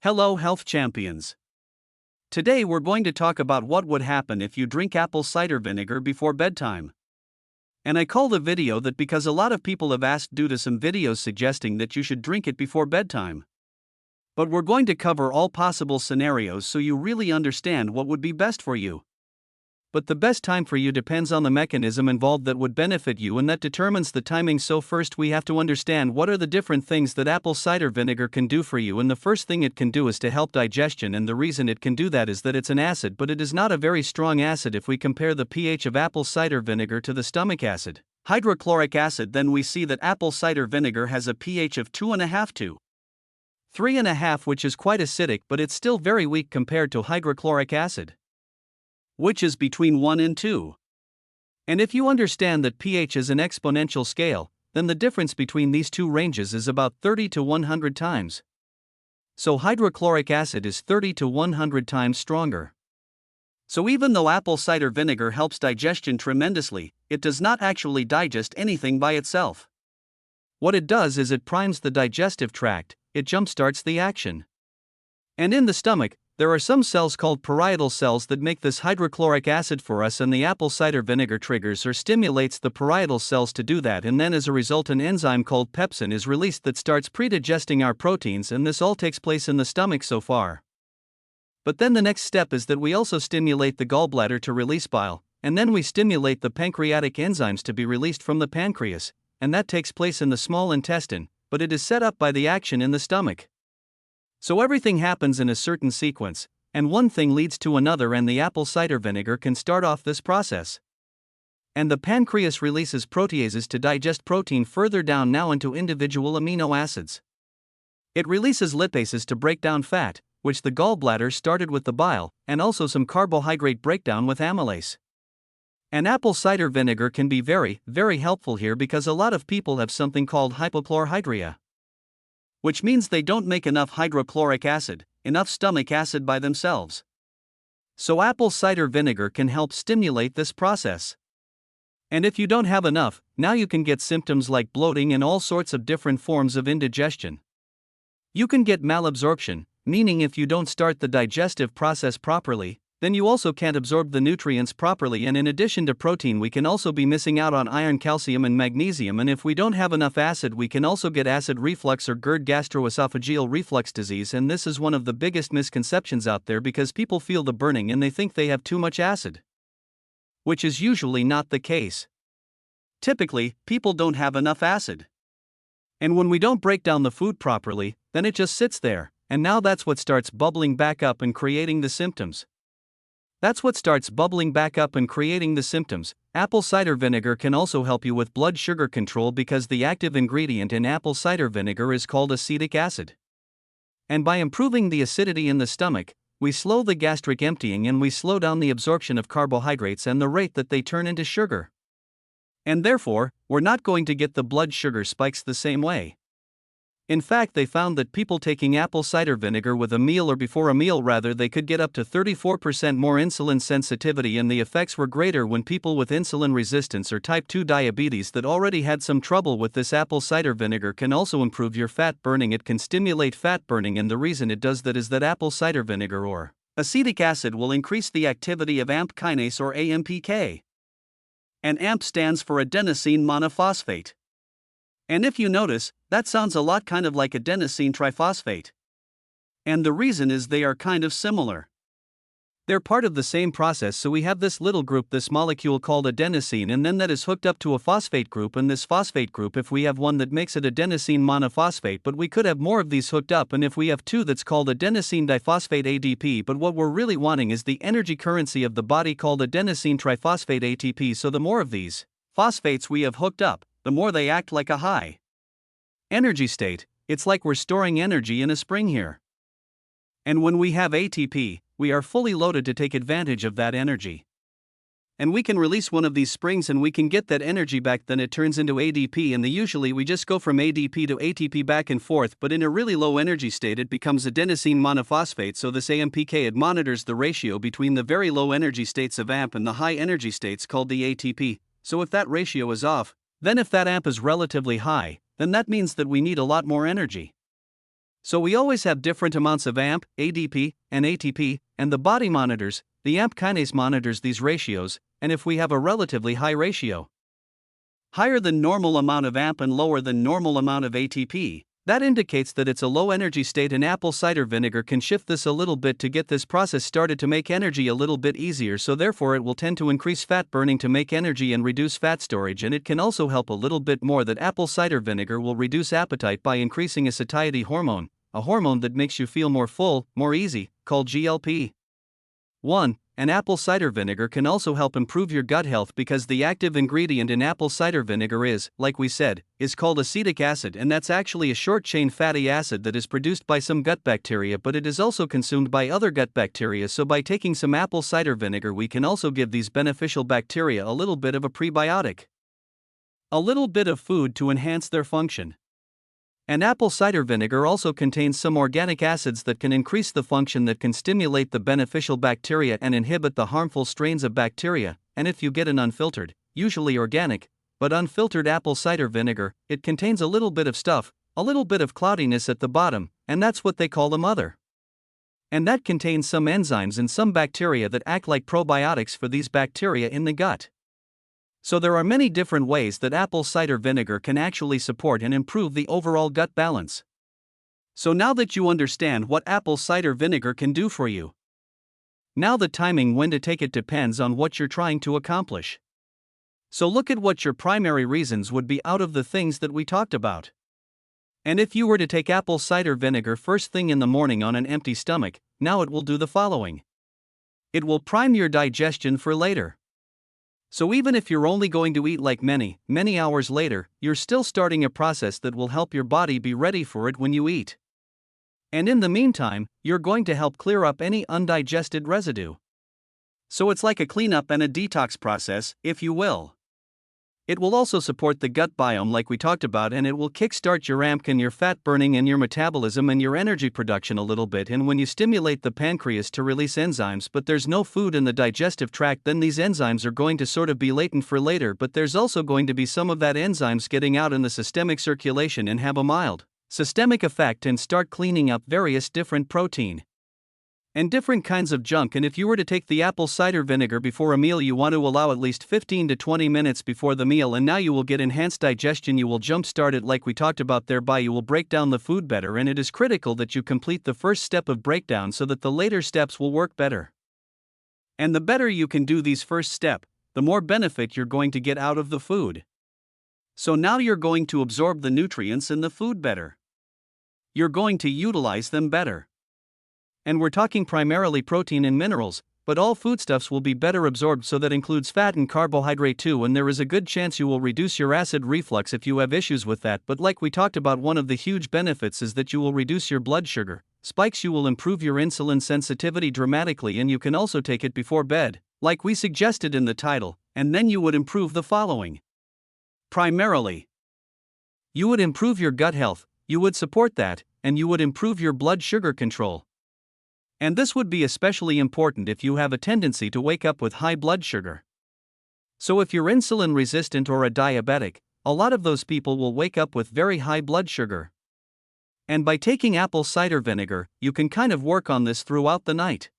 Hello, health champions. Today we're going to talk about what would happen if you drink apple cider vinegar before bedtime. And I call the video that because a lot of people have asked due to some videos suggesting that you should drink it before bedtime. But we're going to cover all possible scenarios so you really understand what would be best for you. But the best time for you depends on the mechanism involved that would benefit you, and that determines the timing. So first we have to understand what are the different things that apple cider vinegar can do for you. And the first thing it can do is to help digestion, and the reason it can do that is that it's an acid, but it is not a very strong acid if we compare the pH of apple cider vinegar to the stomach acid, hydrochloric acid. Then we see that apple cider vinegar has a pH of 2.5 to 3.5, which is quite acidic, but it's still very weak compared to hydrochloric acid, which is between 1 and 2. And if you understand that pH is an exponential scale, then the difference between these two ranges is about 30 to 100 times. So hydrochloric acid is 30 to 100 times stronger. So even though apple cider vinegar helps digestion tremendously, it does not actually digest anything by itself. What it does is it primes the digestive tract, it jumpstarts the action. And in the stomach, there are some cells called parietal cells that make this hydrochloric acid for us, and the apple cider vinegar triggers or stimulates the parietal cells to do that, and then as a result an enzyme called pepsin is released that starts predigesting our proteins, and this all takes place in the stomach so far. But then the next step is that we also stimulate the gallbladder to release bile, and then we stimulate the pancreatic enzymes to be released from the pancreas, and that takes place in the small intestine, but it is set up by the action in the stomach. So everything happens in a certain sequence, and one thing leads to another, and the apple cider vinegar can start off this process. And the pancreas releases proteases to digest protein further down now into individual amino acids. It releases lipases to break down fat, which the gallbladder started with the bile, and also some carbohydrate breakdown with amylase. And apple cider vinegar can be very, very helpful here because a lot of people have something called hypochlorhydria, which means they don't make enough hydrochloric acid, enough stomach acid by themselves. So apple cider vinegar can help stimulate this process. And if you don't have enough, now you can get symptoms like bloating and all sorts of different forms of indigestion. You can get malabsorption, meaning if you don't start the digestive process properly, then you also can't absorb the nutrients properly, and in addition to protein we can also be missing out on iron, calcium and magnesium, and if we don't have enough acid we can also get acid reflux or GERD, gastroesophageal reflux disease, and this is one of the biggest misconceptions out there because people feel the burning and they think they have too much acid, which is usually not the case. Typically, people don't have enough acid. And when we don't break down the food properly, then it just sits there, and now that's what starts bubbling back up and creating the symptoms. Apple cider vinegar can also help you with blood sugar control because the active ingredient in apple cider vinegar is called acetic acid. And by improving the acidity in the stomach, we slow the gastric emptying and we slow down the absorption of carbohydrates and the rate that they turn into sugar. And therefore, we're not going to get the blood sugar spikes the same way. In fact, they found that people taking apple cider vinegar with a meal or before a meal rather, they could get up to 34% more insulin sensitivity, and the effects were greater when people with insulin resistance or type 2 diabetes that already had some trouble with this. Apple cider vinegar can also improve your fat burning. It can stimulate fat burning, and the reason it does that is that apple cider vinegar or acetic acid will increase the activity of AMP kinase or AMPK. And AMP stands for adenosine monophosphate. And if you notice, that sounds a lot kind of like adenosine triphosphate. And the reason is they are kind of similar. They're part of the same process, so we have this little group, this molecule called adenosine, and then that is hooked up to a phosphate group, and this phosphate group, if we have one, that makes it adenosine monophosphate, but we could have more of these hooked up, and if we have two, that's called adenosine diphosphate ADP, but what we're really wanting is the energy currency of the body called adenosine triphosphate ATP, so the more of these phosphates we have hooked up, the more they act like a high energy state. It's like we're storing energy in a spring here. And when we have ATP, we are fully loaded to take advantage of that energy. And we can release one of these springs and we can get that energy back, then it turns into ADP, and usually we just go from ADP to ATP back and forth, but in a really low energy state it becomes adenosine monophosphate, so this AMPK, it monitors the ratio between the very low energy states of AMP and the high energy states called the ATP. So if that ratio is off, then if that AMP is relatively high, then that means that we need a lot more energy. So we always have different amounts of AMP, ADP, and ATP, and the body monitors, the AMP kinase monitors these ratios, and if we have a relatively high ratio, higher than normal amount of AMP and lower than normal amount of ATP, that indicates that it's a low energy state, and apple cider vinegar can shift this a little bit to get this process started to make energy a little bit easier, so therefore it will tend to increase fat burning to make energy and reduce fat storage, and it can also help a little bit more that apple cider vinegar will reduce appetite by increasing a satiety hormone, a hormone that makes you feel more full, more easy, called GLP-1. And apple cider vinegar can also help improve your gut health because the active ingredient in apple cider vinegar is, like we said, is called acetic acid, and that's actually a short-chain fatty acid that is produced by some gut bacteria, but it is also consumed by other gut bacteria. So by taking some apple cider vinegar we can also give these beneficial bacteria a little bit of a prebiotic, a little bit of food to enhance their function. And apple cider vinegar also contains some organic acids that can increase the function, that can stimulate the beneficial bacteria and inhibit the harmful strains of bacteria. And if you get an unfiltered, usually organic, but unfiltered apple cider vinegar, it contains a little bit of stuff, a little bit of cloudiness at the bottom, and that's what they call the mother. And that contains some enzymes and some bacteria that act like probiotics for these bacteria in the gut. So there are many different ways that apple cider vinegar can actually support and improve the overall gut balance. So now that you understand what apple cider vinegar can do for you, now the timing when to take it depends on what you're trying to accomplish. So look at what your primary reasons would be out of the things that we talked about. And if you were to take apple cider vinegar first thing in the morning on an empty stomach, now it will do the following. It will prime your digestion for later. So even if you're only going to eat like many hours later, you're still starting a process that will help your body be ready for it when you eat. And in the meantime, you're going to help clear up any undigested residue. So it's like a cleanup and a detox process, if you will. It will also support the gut biome like we talked about, and it will kickstart your AMP and your fat burning and your metabolism and your energy production a little bit. And when you stimulate the pancreas to release enzymes but there's no food in the digestive tract, then these enzymes are going to sort of be latent for later, but there's also going to be some of that enzymes getting out in the systemic circulation and have a mild systemic effect and start cleaning up various different protein and different kinds of junk. And if you were to take the apple cider vinegar before a meal, you want to allow at least 15 to 20 minutes before the meal, and now you will get enhanced digestion. You will jumpstart it like we talked about, thereby you will break down the food better, and it is critical that you complete the first step of breakdown so that the later steps will work better. And the better you can do these first step, the more benefit you're going to get out of the food. So now you're going to absorb the nutrients in the food better. You're going to utilize them better. And we're talking primarily protein and minerals, but all foodstuffs will be better absorbed, so that includes fat and carbohydrate too, and there is a good chance you will reduce your acid reflux if you have issues with that. But like we talked about, one of the huge benefits is that you will reduce your blood sugar spikes, you will improve your insulin sensitivity dramatically, and you can also take it before bed, like we suggested in the title, and then you would improve the following. Primarily, you would improve your gut health, you would support that, and you would improve your blood sugar control. And this would be especially important if you have a tendency to wake up with high blood sugar. So if you're insulin resistant or a diabetic, a lot of those people will wake up with very high blood sugar. And by taking apple cider vinegar, you can kind of work on this throughout the night.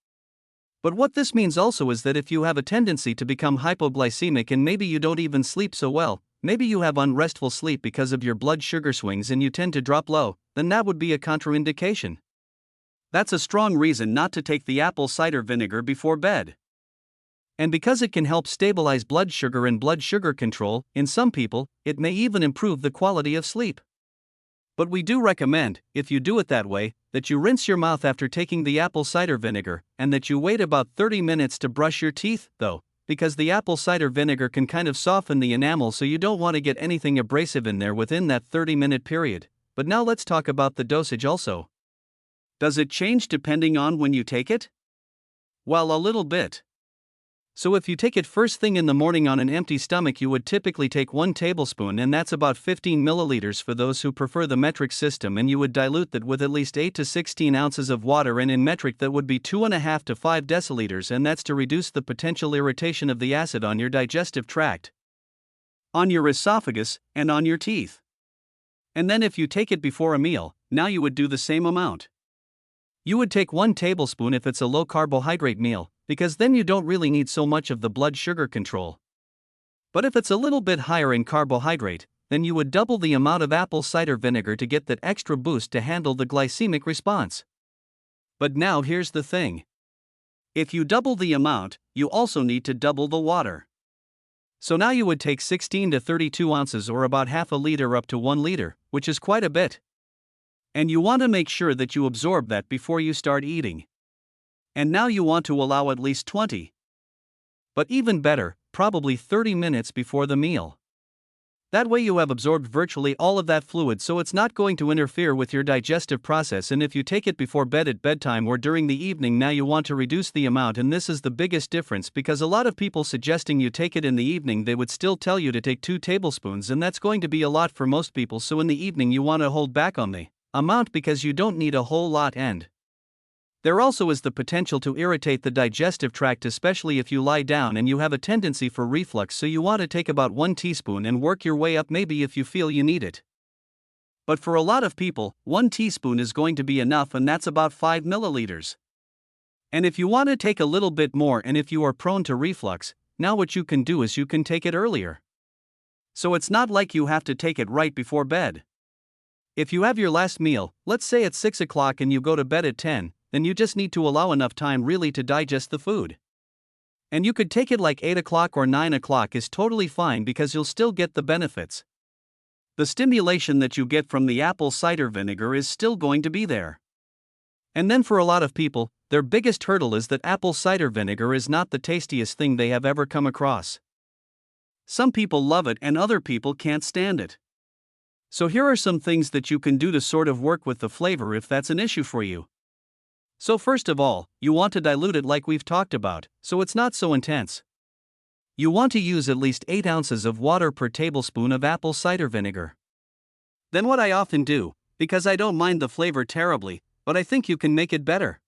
But what this means also is that if you have a tendency to become hypoglycemic and maybe you don't even sleep so well, maybe you have unrestful sleep because of your blood sugar swings and you tend to drop low, then that would be a contraindication. That's a strong reason not to take the apple cider vinegar before bed. And because it can help stabilize blood sugar and blood sugar control, in some people, it may even improve the quality of sleep. But we do recommend, if you do it that way, that you rinse your mouth after taking the apple cider vinegar, and that you wait about 30 minutes to brush your teeth, though, because the apple cider vinegar can kind of soften the enamel, so you don't want to get anything abrasive in there within that 30-minute period. But now let's talk about the dosage also. Does it change depending on when you take it? Well, a little bit. So if you take it first thing in the morning on an empty stomach, you would typically take 1 tablespoon, and that's about 15 milliliters for those who prefer the metric system, and you would dilute that with at least 8 to 16 ounces of water, and in metric that would be 2.5 to 5 deciliters, and that's to reduce the potential irritation of the acid on your digestive tract, on your esophagus, and on your teeth. And then if you take it before a meal, now you would do the same amount. You would take 1 tablespoon if it's a low carbohydrate meal, because then you don't really need so much of the blood sugar control. But if it's a little bit higher in carbohydrate, then you would double the amount of apple cider vinegar to get that extra boost to handle the glycemic response. But now here's the thing. If you double the amount, you also need to double the water. So now you would take 16 to 32 ounces or about half a liter up to 1 liter, which is quite a bit. And you want to make sure that you absorb that before you start eating. And now you want to allow at least 20. But even better, probably 30 minutes before the meal. That way you have absorbed virtually all of that fluid, so it's not going to interfere with your digestive process. And if you take it before bed at bedtime or during the evening, now you want to reduce the amount, and this is the biggest difference, because a lot of people suggesting you take it in the evening, they would still tell you to take 2 tablespoons, and that's going to be a lot for most people. So in the evening you want to hold back on the amount because you don't need a whole lot, and there also is the potential to irritate the digestive tract, especially if you lie down and you have a tendency for reflux, so you want to take about 1 teaspoon and work your way up, maybe if you feel you need it. But for a lot of people, 1 teaspoon is going to be enough, and that's about 5 milliliters. And if you want to take a little bit more, and if you are prone to reflux, now what you can do is you can take it earlier. So it's not like you have to take it right before bed. If you have your last meal, let's say at 6 o'clock, and you go to bed at 10, then you just need to allow enough time really to digest the food. And you could take it like 8 o'clock or 9 o'clock is totally fine, because you'll still get the benefits. The stimulation that you get from the apple cider vinegar is still going to be there. And then for a lot of people, their biggest hurdle is that apple cider vinegar is not the tastiest thing they have ever come across. Some people love it and other people can't stand it. So here are some things that you can do to sort of work with the flavor if that's an issue for you. So first of all, you want to dilute it like we've talked about, so it's not so intense. You want to use at least 8 ounces of water per tablespoon of apple cider vinegar. Then what I often do, because I don't mind the flavor terribly, but I think you can make it better,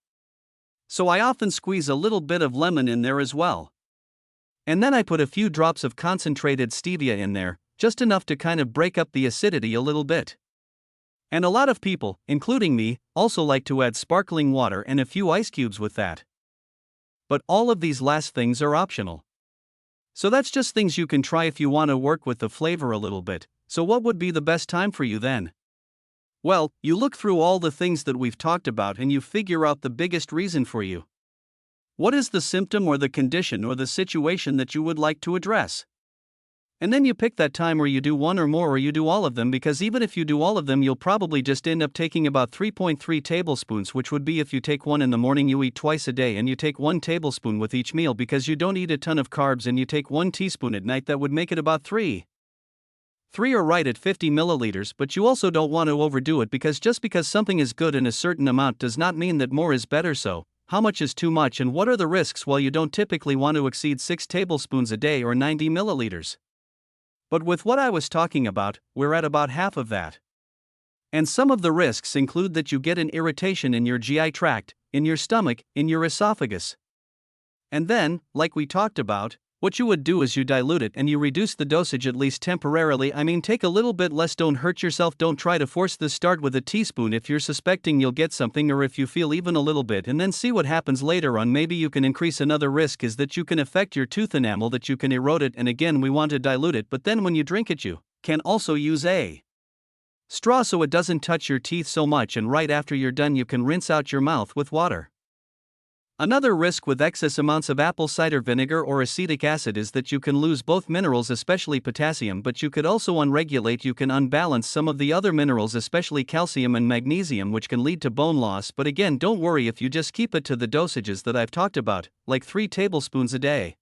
so I often squeeze a little bit of lemon in there as well. And then I put a few drops of concentrated stevia in there, just enough to kind of break up the acidity a little bit. And a lot of people, including me, also like to add sparkling water and a few ice cubes with that. But all of these last things are optional. So that's just things you can try if you want to work with the flavor a little bit. So what would be the best time for you then? Well, you look through all the things that we've talked about and you figure out the biggest reason for you. What is the symptom or the condition or the situation that you would like to address? And then you pick that time where you do one or more, or you do all of them, because even if you do all of them, you'll probably just end up taking about 3.3 tablespoons, which would be, if you take 1 in the morning, you eat twice a day, and you take 1 tablespoon with each meal because you don't eat a ton of carbs, and you take 1 teaspoon at night, that would make it about 3. 3 are right at 50 milliliters, but you also don't want to overdo it, because just because something is good in a certain amount does not mean that more is better. So, how much is too much, and what are the risks? Well, you don't typically want to exceed 6 tablespoons a day or 90 milliliters. But with what I was talking about, we're at about half of that. And some of the risks include that you get an irritation in your GI tract, in your stomach, in your esophagus. And then, like we talked about, what you would do is you dilute it and you reduce the dosage, at least temporarily. I mean, take a little bit less, don't hurt yourself, don't try to force this. Start with a teaspoon if you're suspecting you'll get something, or if you feel even a little bit, and then see what happens later on. Maybe you can increase. Another risk is that you can affect your tooth enamel, that you can erode it, and again we want to dilute it, but then when you drink it you can also use a straw so it doesn't touch your teeth so much, and right after you're done you can rinse out your mouth with water. Another risk with excess amounts of apple cider vinegar or acetic acid is that you can lose both minerals, especially potassium, but you could also unregulate, you can unbalance some of the other minerals, especially calcium and magnesium, which can lead to bone loss. But again, don't worry if you just keep it to the dosages that I've talked about, like 3 tablespoons a day.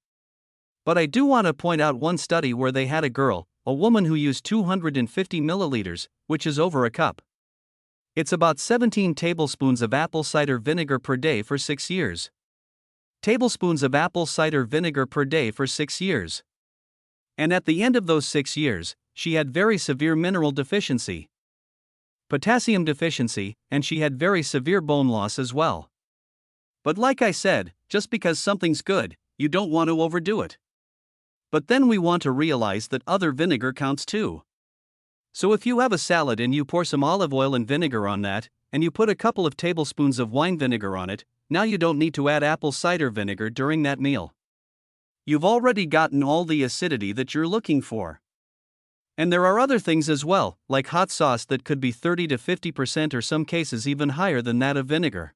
But I do want to point out one study where they had a woman who used 250 milliliters, which is over a cup. It's about 17 tablespoons of apple cider vinegar per day for 6 years. Tablespoons of apple cider vinegar per day for 6 years. And at the end of those 6 years, she had very severe mineral deficiency, potassium deficiency, and she had very severe bone loss as well. But like I said, just because something's good, you don't want to overdo it. But then we want to realize that other vinegar counts too. So if you have a salad and you pour some olive oil and vinegar on that, and you put a couple of tablespoons of wine vinegar on it, now you don't need to add apple cider vinegar during that meal. You've already gotten all the acidity that you're looking for. And there are other things as well, like hot sauce that could be 30 to 50% or some cases even higher than that of vinegar.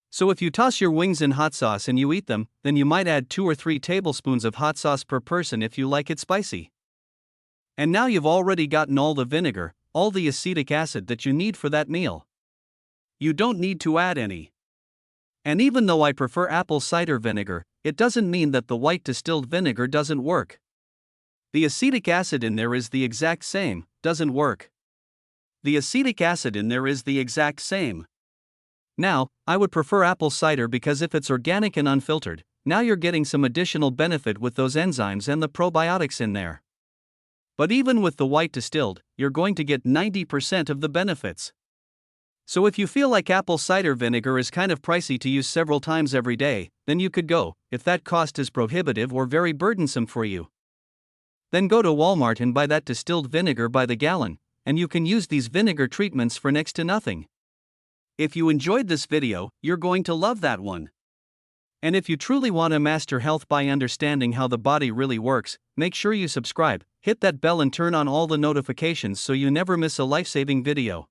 So if you toss your wings in hot sauce and you eat them, then you might add 2 or 3 tablespoons of hot sauce per person if you like it spicy. And now you've already gotten all the vinegar, all the acetic acid that you need for that meal. You don't need to add any. And even though I prefer apple cider vinegar, it doesn't mean that the white distilled vinegar doesn't work. The acetic acid in there is the exact same, doesn't work. The acetic acid in there is the exact same. Now, I would prefer apple cider because if it's organic and unfiltered, now you're getting some additional benefit with those enzymes and the probiotics in there. But even with the white distilled, you're going to get 90% of the benefits. So if you feel like apple cider vinegar is kind of pricey to use several times every day, then you could go, if that cost is prohibitive or very burdensome for you. Then go to Walmart and buy that distilled vinegar by the gallon, and you can use these vinegar treatments for next to nothing. If you enjoyed this video, you're going to love that one. And if you truly want to master health by understanding how the body really works, make sure you subscribe, hit that bell and turn on all the notifications so you never miss a life-saving video.